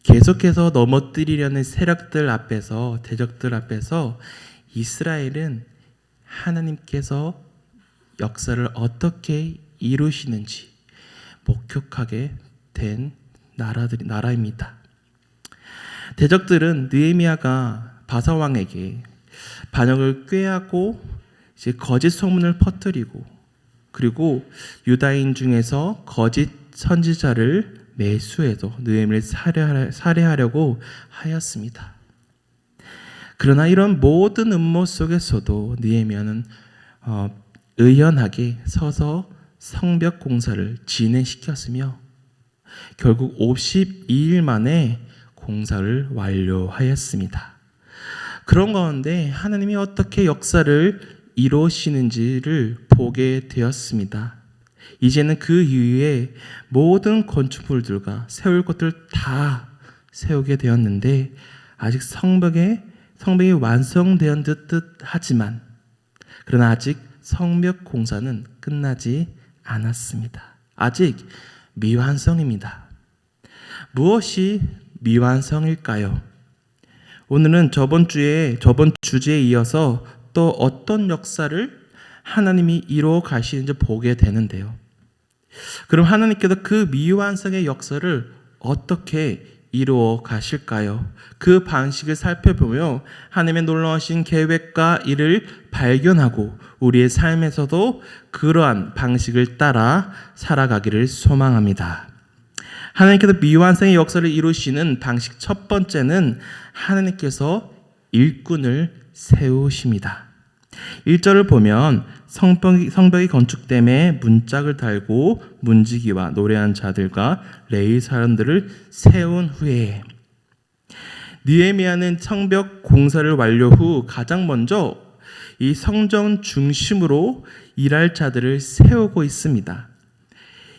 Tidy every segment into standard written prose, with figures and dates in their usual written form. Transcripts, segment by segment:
계속해서 넘어뜨리려는 세력들 앞에서, 대적들 앞에서 이스라엘은 하나님께서 역사를 어떻게 이루시는지 목격하게 된 나라입니다. 대적들은 느헤미야가 바사왕에게 반역을 꾀하고 이제 거짓 소문을 퍼뜨리고, 그리고 유다인 중에서 거짓 선지자를 매수해서 느헤미야를 살해하려고 하였습니다. 그러나 이런 모든 음모 속에서도 느헤미야는 의연하게 서서 성벽 공사를 진행시켰으며 결국 52일 만에 공사를 완료하였습니다. 그런 가운데 하나님이 어떻게 역사를 이루시는지를 보게 되었습니다. 이제는 그 이후에 모든 건축물들과 세울 것들 다 세우게 되었는데 아직 성벽이 완성된 듯 하지만, 그러나 아직 성벽 공사는 끝나지 않았습니다. 아직 미완성입니다. 무엇이 미완성일까요? 오늘은 저번 주제에 이어서 또 어떤 역사를 하나님이 이루어 가시는지 보게 되는데요. 그럼 하나님께서 그 미완성의 역사를 어떻게 이루어 가실까요? 그 방식을 살펴보며 하나님의 놀라우신 계획과 이를 발견하고 우리의 삶에서도 그러한 방식을 따라 살아가기를 소망합니다. 하나님께서 미완성의 역사를 이루시는 방식 첫 번째는 하나님께서 일꾼을 세우십니다. 1절을 보면 성벽이 건축됨에 문짝을 달고 문지기와 노래한 자들과 레위 사람들을 세운 후에, 느헤미야는 성벽 공사를 완료 후 가장 먼저 이 성전 중심으로 일할 자들을 세우고 있습니다.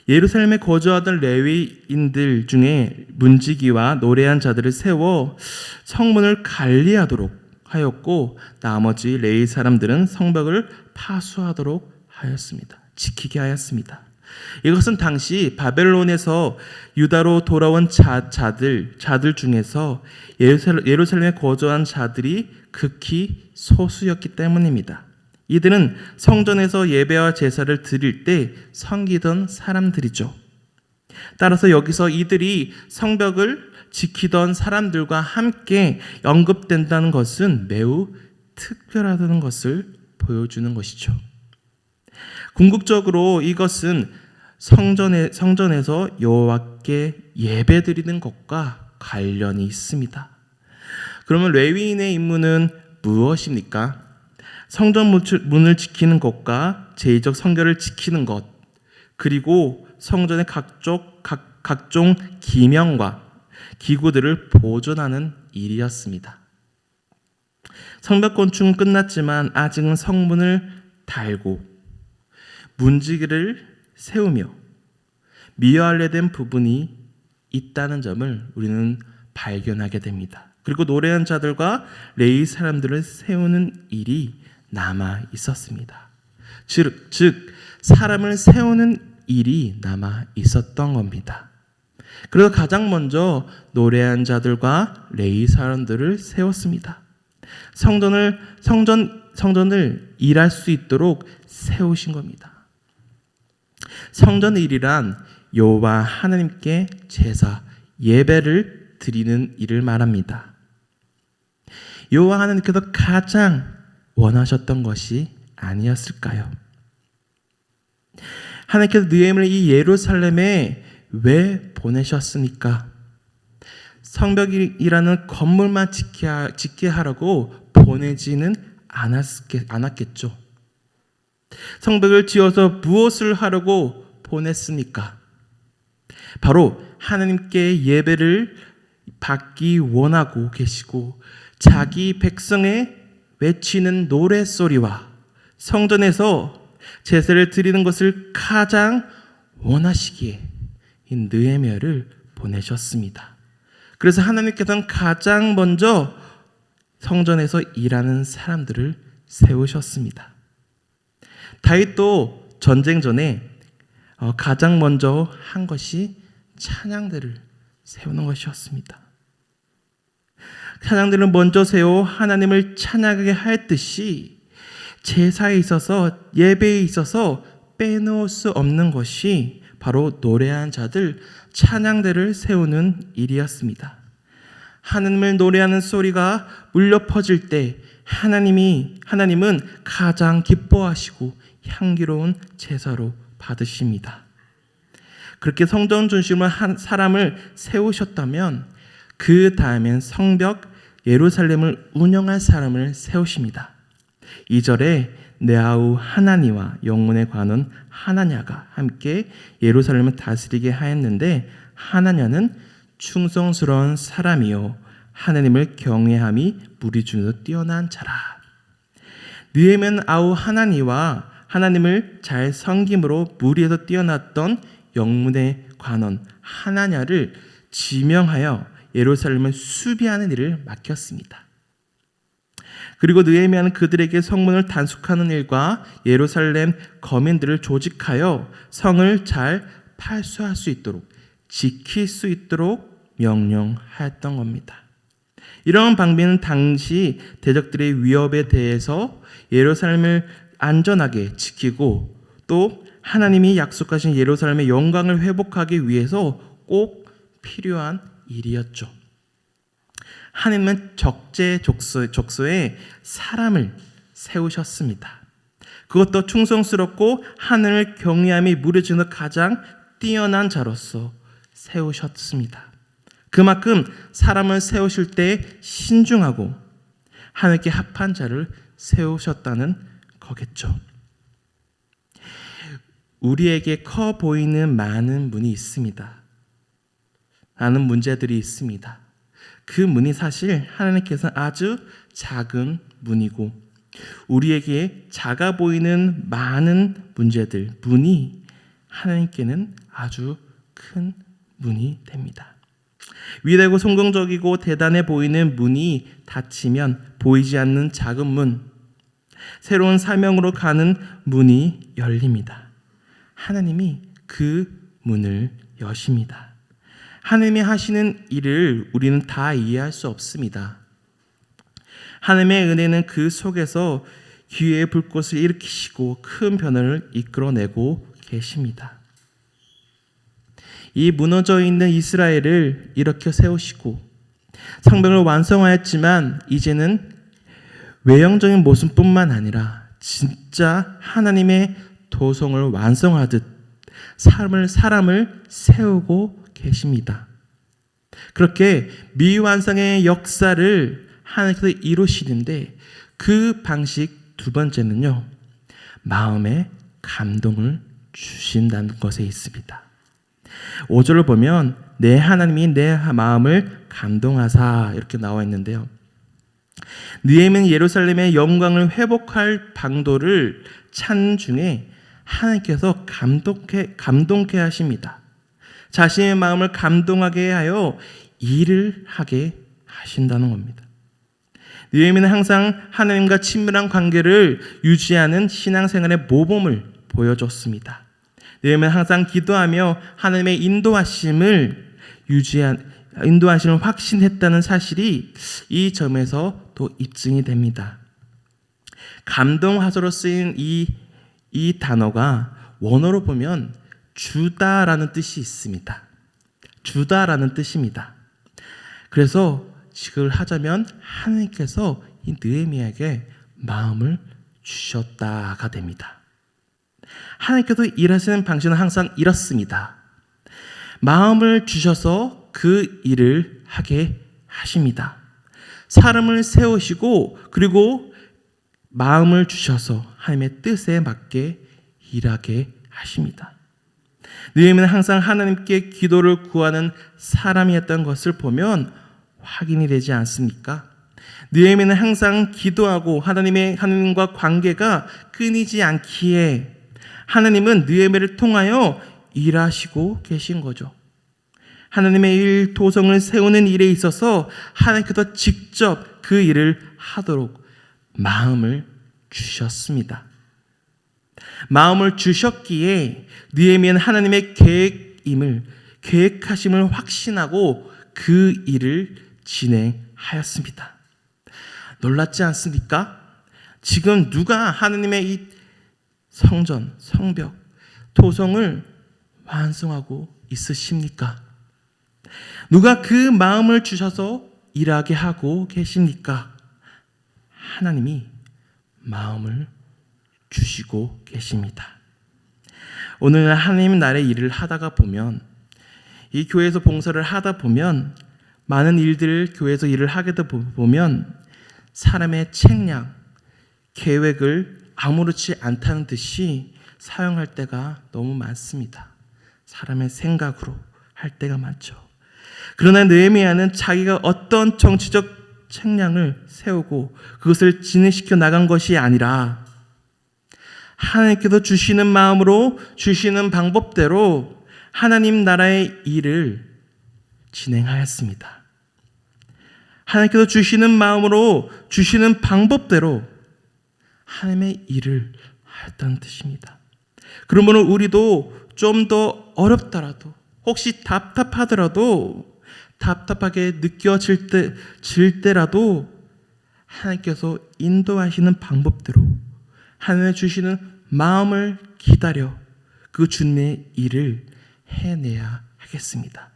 예루살렘에 거주하던 레위인들 중에 문지기와 노래한 자들을 세워 성문을 관리하도록 하였고, 나머지 레위 사람들은 성벽을 파수하도록 하였습니다. 지키게 하였습니다. 이것은 당시 바벨론에서 유다로 돌아온 자들 중에서 예루살렘에 거주한 자들이 극히 소수였기 때문입니다. 이들은 성전에서 예배와 제사를 드릴 때 섬기던 사람들이죠. 따라서 여기서 이들이 성벽을 지키던 사람들과 함께 언급된다는 것은 매우 특별하다는 것을 보여주는 것이죠. 궁극적으로 이것은 성전에서 여호와께 예배드리는 것과 관련이 있습니다. 그러면 레위인의 임무는 무엇입니까? 성전 문을 지키는 것과 제의적 성결을 지키는 것, 그리고 성전의 각종 기명과 기구들을 보존하는 일이었습니다. 성벽 건축은 끝났지만 아직은 성문을 달고 문지기를 세우며 미완료된 부분이 있다는 점을 우리는 발견하게 됩니다. 그리고 노래한 자들과 레위 사람들을 세우는 일이 남아 있었습니다. 즉 사람을 세우는 일이 남아 있었던 겁니다. 그래서 가장 먼저 노래한 자들과 레위 사람들을 세웠습니다. 성전을 일할 수 있도록 세우신 겁니다. 성전 일이란 여호와 하나님께 제사, 예배를 드리는 일을 말합니다. 여호와 하나님께서 가장 원하셨던 것이 아니었을까요? 하나님께서 느헤미야를 이 예루살렘에 왜 보내셨습니까? 성벽이라는 건물만 짓게 하라고 보내지는 않았겠죠. 성벽을 지어서 무엇을 하려고 보냈습니까? 바로 하나님께 예배를 받기 원하고 계시고 자기 백성의 외치는 노랫소리와 성전에서 제사를 드리는 것을 가장 원하시기에 이 느헤미야를 보내셨습니다. 그래서 하나님께서는 가장 먼저 성전에서 일하는 사람들을 세우셨습니다. 다윗도 전쟁 전에 가장 먼저 한 것이 찬양대를 세우는 것이었습니다. 찬양들을 먼저 세워 하나님을 찬양하게 하였듯이 제사에 있어서 예배에 있어서 빼놓을 수 없는 것이 바로 노래하는 자들, 찬양대를 세우는 일이었습니다. 하나님을 노래하는 소리가 울려 퍼질 때 하나님은 가장 기뻐하시고 향기로운 제사로 받으십니다. 그렇게 성전 중심으로 한 사람을 세우셨다면 그 다음엔 성벽 예루살렘을 운영할 사람을 세우십니다. 2절에 네아우 하나니와 영문의 관원 하나냐가 함께 예루살렘을 다스리게 하였는데, 하나냐는 충성스러운 사람이요 하나님을 경외함이 무리 중에서 뛰어난 자라. 느헤미야는 아우 하나니와 하나님을 잘 섬김으로 무리에서 뛰어났던 영문의 관원 하나냐를 지명하여 예루살렘을 수비하는 일을 맡겼습니다. 그리고 느헤미야는 그들에게 성문을 단속하는 일과 예루살렘 거민들을 조직하여 성을 잘 팔수할 수 있도록, 지킬 수 있도록 명령하였던 겁니다. 이런 방비는 당시 대적들의 위협에 대해서 예루살렘을 안전하게 지키고 또 하나님이 약속하신 예루살렘의 영광을 회복하기 위해서 꼭 필요한 일이었죠. 하나님은 적재적소에 사람을 세우셨습니다. 그것도 충성스럽고 하나님을 경외함이 무르지는 가장 뛰어난 자로서 세우셨습니다. 그만큼 사람을 세우실 때 신중하고 하나님께 합한 자를 세우셨다는 거겠죠. 우리에게 커 보이는 많은 문이 있습니다. 많은 문제들이 있습니다. 그 문이 사실 하나님께서는 아주 작은 문이고, 우리에게 작아 보이는 많은 문제들, 문이 하나님께는 아주 큰 문이 됩니다. 위대하고 성공적이고 대단해 보이는 문이 닫히면 보이지 않는 작은 문, 새로운 사명으로 가는 문이 열립니다. 하나님이 그 문을 여십니다. 하나님이 하시는 일을 우리는 다 이해할 수 없습니다. 하나님의 은혜는 그 속에서 기회의 불꽃을 일으키시고 큰 변화를 이끌어내고 계십니다. 이 무너져 있는 이스라엘을 일으켜 세우시고 성벽을 완성하였지만 이제는 외형적인 모습뿐만 아니라 진짜 하나님의 도성을 완성하듯 사람을 세우고 계십니다. 그렇게 미완성의 역사를 하나님께서 이루시는데, 그 방식 두 번째는요, 마음에 감동을 주신다는 것에 있습니다. 5절을 보면 내 하나님이 내 마음을 감동하사 이렇게 나와 있는데요, 느헤미야는 예루살렘의 영광을 회복할 방도를 찾는 중에 하나님께서 감동케 하십니다. 자신의 마음을 감동하게 하여 일을 하게 하신다는 겁니다. 느헤미야는 항상 하나님과 친밀한 관계를 유지하는 신앙생활의 모범을 보여줬습니다. 느헤미야는 항상 기도하며 하나님의 인도하심을 확신했다는 사실이 이 점에서 또 입증이 됩니다. 감동화서로 쓰인 이 단어가 원어로 보면 주다라는 뜻이 있습니다. 주다라는 뜻입니다. 그래서 직을 하자면 하나님께서 이 느헤미야에게 마음을 주셨다가 됩니다. 하나님께서 일하시는 방식은 항상 이렇습니다. 마음을 주셔서 그 일을 하게 하십니다. 사람을 세우시고 그리고 마음을 주셔서 하나님의 뜻에 맞게 일하게 하십니다. 느헤미야는 항상 하나님께 기도를 구하는 사람이었던 것을 보면 확인이 되지 않습니까? 느헤미야는 항상 기도하고 하나님과 관계가 끊이지 않기에 하나님은 느헤미야를 통하여 일하시고 계신 거죠. 하나님의 일, 도성을 세우는 일에 있어서 하나님께서 직접 그 일을 하도록 마음을 주셨습니다. 마음을 주셨기에 느헤미야는 하나님의 계획하심을 확신하고 그 일을 진행하였던 진행하였습니다. 놀랍지 않습니까? 지금 누가 하느님의 이 성전, 성벽, 토성을 완성하고 있으십니까? 누가 그 마음을 주셔서 일하게 하고 계십니까? 하나님이 마음을 주시고 계십니다. 오늘 하나님 나라의 일을 하다가 보면, 이 교회에서 봉사를 하다 보면, 많은 일들을 교회에서 일을 하게 되다 보면 사람의 책량, 계획을 아무렇지 않다는 듯이 사용할 때가 너무 많습니다. 사람의 생각으로 할 때가 많죠. 그러나 느헤미야는 자기가 어떤 정치적 책량을 세우고 그것을 진행시켜 나간 것이 아니라 하나님께서 주시는 마음으로 주시는 방법대로 하나님 나라의 일을 진행하였습니다. 하나님께서 주시는 마음으로 주시는 방법대로 하나님의 일을 하였다는 뜻입니다. 그러므로 우리도 좀 더 어렵더라도, 혹시 답답하더라도, 답답하게 느껴질 때라도 하나님께서 인도하시는 방법대로 하나님 주시는 마음을 기다려 그 주님의 일을 해내야 하겠습니다.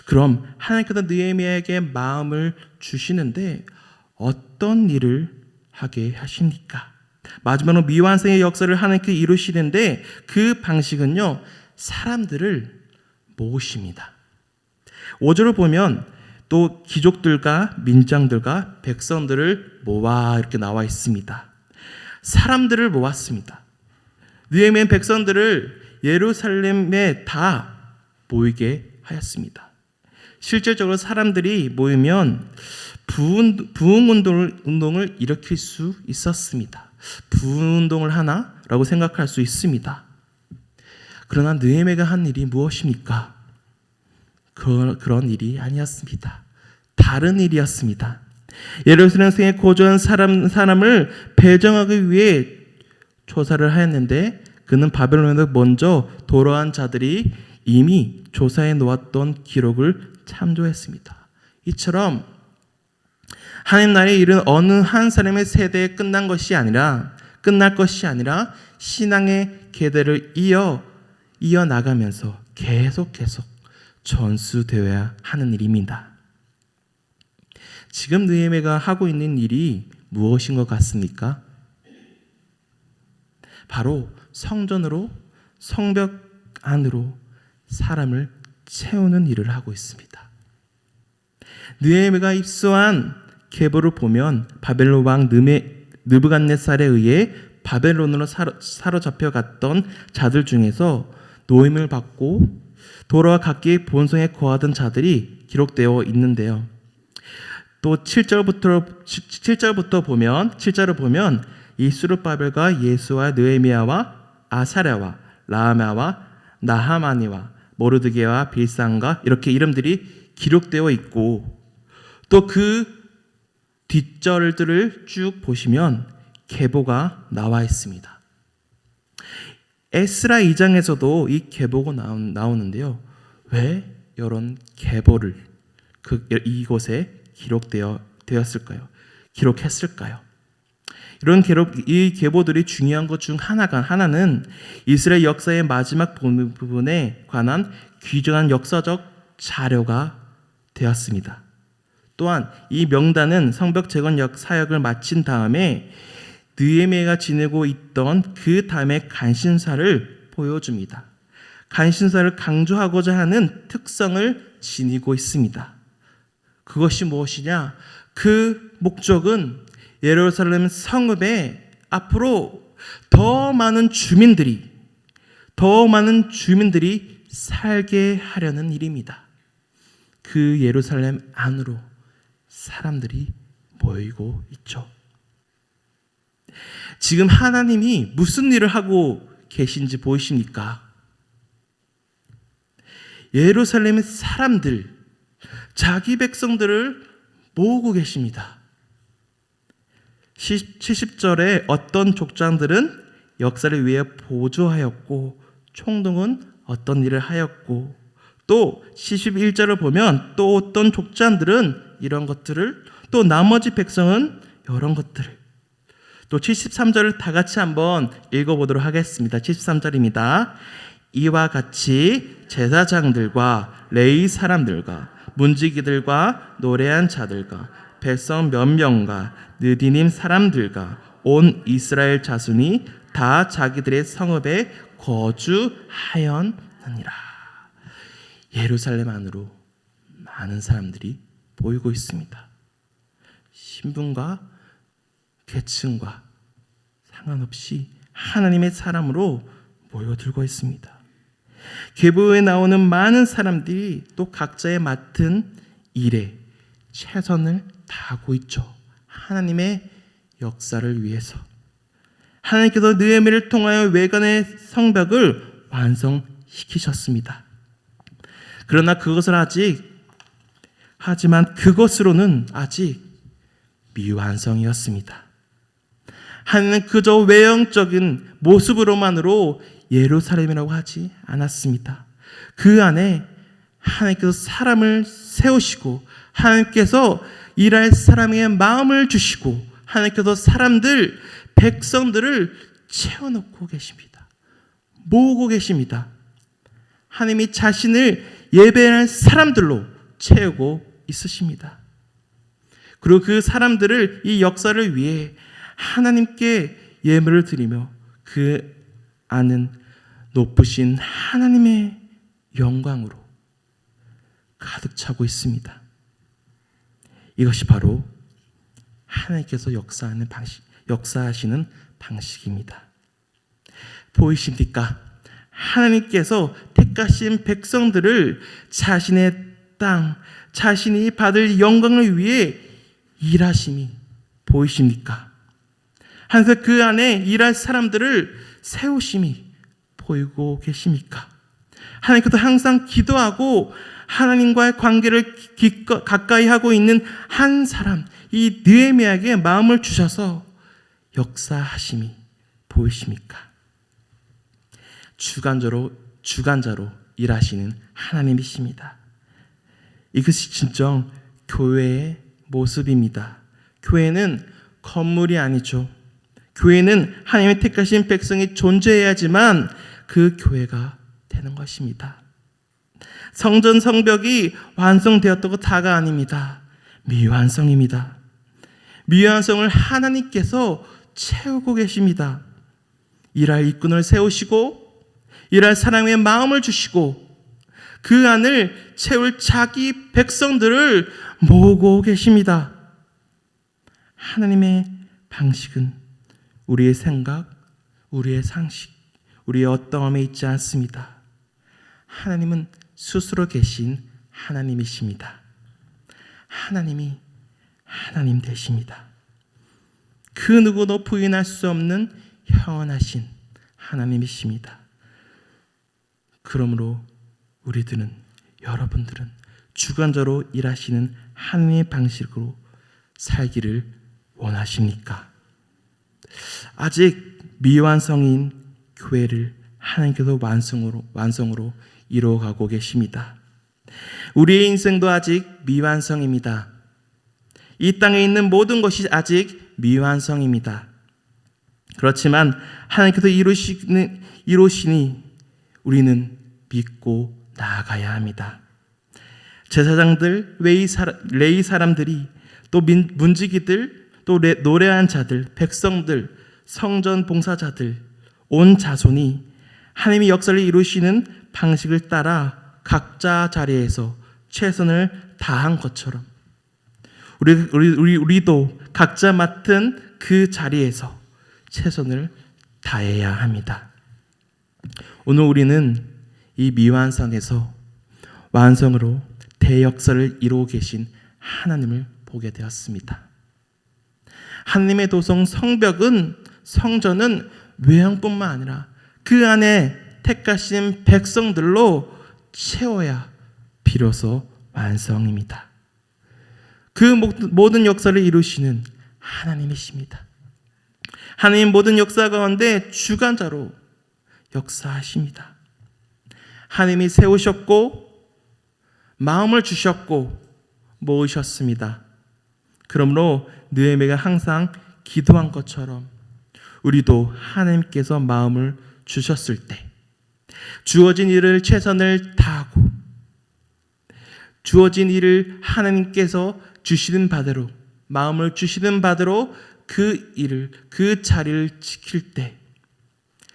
그럼 하나님께서 느헤미야에게 마음을 주시는데 어떤 일을 하게 하십니까? 마지막으로 미완성의 역사를 하나님께 이루시는데 그 방식은요, 사람들을 모으십니다. 5절을 보면 또 귀족들과 민장들과 백성들을 모아 이렇게 나와 있습니다. 사람들을 모았습니다. 느헤미야는 백성들을 예루살렘에 다 모이게 하였습니다. 실질적으로 사람들이 모이면 부흥 운동을 일으킬 수 있었습니다. 부흥 운동을 하나라고 생각할 수 있습니다. 그러나 느헤미야가 한 일이 무엇입니까? 그런 일이 아니었습니다. 다른 일이었습니다. 예루살렘에 거주한 사람을 배정하기 위해 조사를 하였는데 그는 바벨론에서 먼저 돌아온 자들이 이미 조사해 놓았던 기록을 참조했습니다. 이처럼 하나님 나라의 일은 어느 한 사람의 세대에 끝날 것이 아니라 신앙의 계대를 이어나가면서 계속 전수되어야 하는 일입니다. 지금 느헤미야가 하고 있는 일이 무엇인 것 같습니까? 바로 성전으로, 성벽 안으로 사람을 채우는 일을 하고 있습니다. 느헤미야가 입수한 계보를 보면 바벨론 왕 느부갓네살에 의해 바벨론으로 사로잡혀 갔던 자들 중에서 노임을 받고 돌아와 각기 본성에 거하던 자들이 기록되어 있는데요. 또 7절을 보면 이 스룹바벨과 예수와 느헤미야와 아사랴와 라하마와 나하마니와 모르드게와 빌산과 이렇게 이름들이 기록되어 있고, 또 그 뒷절들을 쭉 보시면 계보가 나와 있습니다. 에스라 2장에서도 이 계보가 나오는데요. 왜 이런 계보를 이곳에 기록되었을까요? 기록했을까요? 이 계보들이 중요한 것 중 하나는 이스라엘 역사의 마지막 부분에 관한 귀중한 역사적 자료가 되었습니다. 또한 이 명단은 성벽 재건 사역을 마친 다음에 느헤미야가 지내고 있던 그 다음의 간신사를 보여줍니다. 간신사를 강조하고자 하는 특성을 지니고 있습니다. 그것이 무엇이냐? 그 목적은 예루살렘 성읍에 앞으로 더 많은 주민들이 살게 하려는 일입니다. 그 예루살렘 안으로 사람들이 모이고 있죠. 지금 하나님이 무슨 일을 하고 계신지 보이십니까? 예루살렘의 사람들, 자기 백성들을 모으고 계십니다. 70절에 어떤 족장들은 역사를 위해 보조하였고, 총독은 어떤 일을 하였고, 또 71절을 보면 또 어떤 족장들은 이런 것들을, 또 나머지 백성은 이런 것들을. 또 73절을 다 같이 한번 읽어보도록 하겠습니다. 73절입니다. 이와 같이 제사장들과 레위 사람들과 문지기들과 노래한 자들과 백성 몇 명과 느디님 사람들과 온 이스라엘 자손이 다 자기들의 성읍에 거주하였느니라. 예루살렘 안으로 많은 사람들이 보이고 있습니다. 신분과 계층과 상관없이 하나님의 사람으로 모여들고 있습니다. 계보에 나오는 많은 사람들이 또 각자의 맡은 일에 최선을 다하고 있죠. 하나님의 역사를 위해서. 하나님께서 느헤미야를 통하여 외관의 성벽을 완성시키셨습니다. 그러나 하지만 그것으로는 아직 미완성이었습니다. 하나님은 그저 외형적인 모습으로만으로 예루살렘이라고 하지 않았습니다. 그 안에 하나님께서 사람을 세우시고, 하나님께서 일할 사람에게 마음을 주시고, 하나님께서 백성들을 채워놓고 계십니다. 모으고 계십니다. 하나님이 자신을 예배할 사람들로 채우고 있으십니다. 그리고 그 사람들을 이 역사를 위해 하나님께 예물을 드리며 그 안은 높으신 하나님의 영광으로 가득 차고 있습니다. 이것이 바로 하나님께서 역사하시는 방식입니다. 보이십니까? 하나님께서 택하신 백성들을 자신의 땅, 자신이 받을 영광을 위해 일하심이 보이십니까? 하나님께서 그 안에 일할 사람들을 세우심이 보이고 계십니까? 하나님께서 항상 기도하고 하나님과의 관계를 가까이 하고 있는 한 사람, 이 느헤미야에게 마음을 주셔서 역사하심이 보이십니까? 주관자로 일하시는 하나님이십니다. 이것이 진정 교회의 모습입니다. 교회는 건물이 아니죠. 교회는 하나님의 택하신 백성이 존재해야지만 그 교회가 되는 것입니다. 성전 성벽이 완성되었다고 다가 아닙니다. 미완성입니다. 미완성을 하나님께서 채우고 계십니다. 일할 일꾼을 세우시고, 일할 사람의 마음을 주시고, 그 안을 채울 자기 백성들을 모으고 계십니다. 하나님의 방식은 우리의 생각, 우리의 상식, 우리의 어떠함에 있지 않습니다. 하나님은 스스로 계신 하나님이십니다. 하나님이 하나님 되십니다. 그 누구도 부인할 수 없는 영원하신 하나님이십니다. 그러므로 우리들은, 여러분들은 주관자로 일하시는 하나님의 방식으로 살기를 원하십니까? 아직 미완성인 교회를 하나님께서 완성으로 이루어가고 계십니다. 우리의 인생도 아직 미완성입니다. 이 땅에 있는 모든 것이 아직 미완성입니다. 그렇지만 하나님께서 이루시니 우리는 믿고 나아가야 합니다. 제사장들, 레위 사람들이, 또 문지기들, 또 노래한 자들, 백성들, 성전 봉사자들, 온 자손이 하나님의 역사를 이루시는 방식을 따라 각자 자리에서 최선을 다한 것처럼 우리도 각자 맡은 그 자리에서 최선을 다해야 합니다. 오늘 우리는 이 미완성에서 완성으로 대역사를 이루고 계신 하나님을 보게 되었습니다. 하나님의 도성 성전은 외형뿐만 아니라 그 안에 택하신 백성들로 채워야 비로소 완성입니다. 그 모든 역사를 이루시는 하나님이십니다. 하나님 모든 역사 가운데 주관자로 역사하십니다. 하나님이 세우셨고, 마음을 주셨고, 모으셨습니다. 그러므로 느헤미야가 항상 기도한 것처럼 우리도 하나님께서 마음을 주셨을 때 주어진 일을 최선을 다하고 주어진 일을 하나님께서 주시는 바대로 마음을 주시는 바대로 그 일을 그 자리를 지킬 때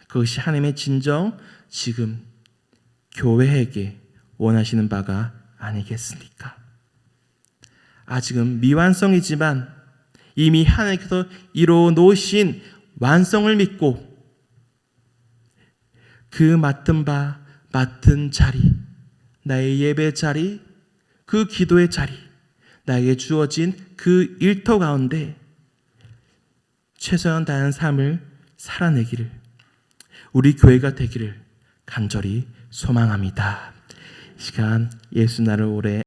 그것이 하나님의 진정 지금 교회에게 원하시는 바가 아니겠습니까? 아직은 미완성이지만 이미 하나님께서 이루어 놓으신 완성을 믿고 그 맡은 바 맡은 자리 나의 예배 자리 그 기도의 자리 나에게 주어진 그 일터 가운데 최선을 다하는 삶을 살아내기를 우리 교회가 되기를 간절히 소망합니다. 이 시간 예수 나를 오래